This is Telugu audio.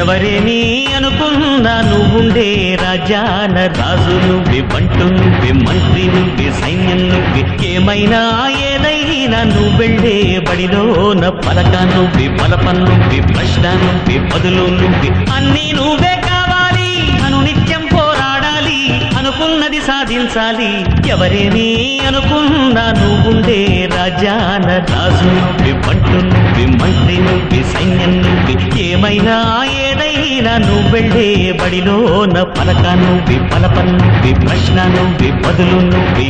ఎవరేని అనుకున్నా నువ్వుండే రాజాన రాజు నువ్వే, బంటు నువ్వే, మంత్రి నువ్వే, సైన్యం నువ్వే, ఏమైనా ఏదైనా నువ్వెళ్ళే బడిలోన పలక నువ్వే, పలపం నువ్వే, ప్రశ్న నువ్వే, బదులు నువ్వే, అన్నీ నువ్వే కావాలి. అనునిత్యం పోరాడాలి, అనుకున్నది సాధించాలి. ఎవరేని అనుకున్నా నువ్వుండే రాజాన రాజు నువ్వే, బంటు నువ్వే, మంత్రి నువ్వే, సైన్యం నువ్వే, ఏమైనా ఏదైనా నువ్వెళ్ళే బడిలోన పలక నువ్వే, పలపం నువ్వే, ప్రశ్న నువ్వే, బదులు నువ్వే.